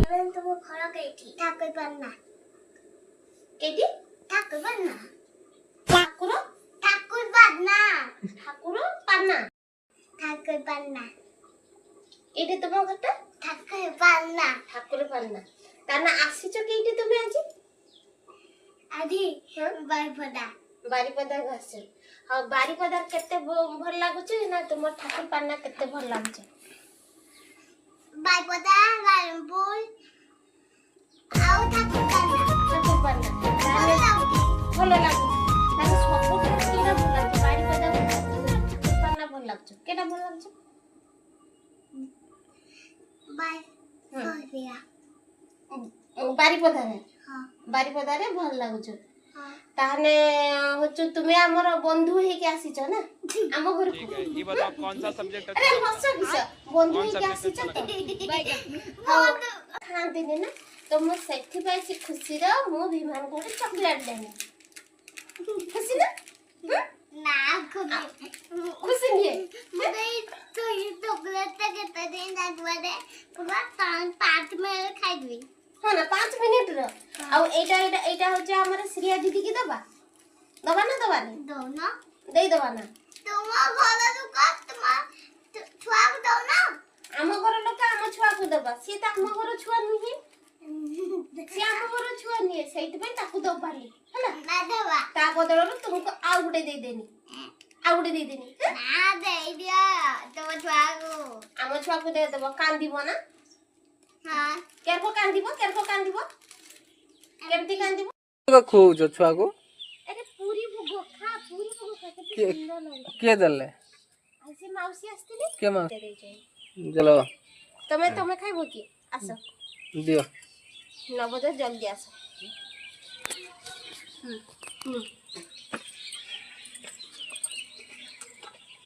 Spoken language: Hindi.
तुम घर केठी ठाकुर पन्ना केठी ठाकुर पन्ना ठाकुर ठाकुर पन्ना ठाकुर पन्ना ठाकुर पन्ना एटे तुम घरटा ठाकुर पन्ना ताना आसीचो केठी तुम आजी बारीपदा घास हाँ बारीपदा केते भल लागुछ ना तुम ठाकुर पन्ना केते भल लागुछ बारीपदा रामपुर आउ ठाकुर पन्ना भल लागु ताने सब केना भल लागु बारीपदा ठाकुर पन्ना भल लागुछ केना भल लागुछ बारीपदा रे हां बारीपदा रे भल लागुछ ताने होचु तुमे हमर बंधु हे के आसी छ ना हम घर ठीक है ये बताओ कौन सा सब्जेक्ट अरे हंस किस बंधु हे के आसी छ हां खाते ने ना तो मो सेठी पाई से खुशी रो मो विमान को चॉकलेट देने खुशी ना ना खुशी नहीं मुझे तो ये चॉकलेट के दिन दादवारे पूरा 5 मिनट खाइबी हां ना 5 मिनट रो आ एटा होचे हमर श्रिया दीदी की दबा ना दबा नहीं दो ना दे दबा ना तुम घर लोक तुम छुआ को दो ना हम घर लोक हम छुआ को दबा सी त हम घर छुआ नहीं सी हम घर छुआ नहीं सेति पे ताकू दो पाली हैला ना दबा ता बदल रो तुमको आउ गुटे दे देनी आउ गुटे दे देनी ना दे दिया तुम छुआ को हम छुआ को दे दबा कांदीबो ना हां केरको कांदीबो केमती कांदीबो खो जो छुआ को अरे पूरी भुगो खा के सुंदर लागे के दले ऐसे मौसी आस्तिले के मा दे दे चलो तमे खाइबो की आसो दियो नबो जल्दी आसो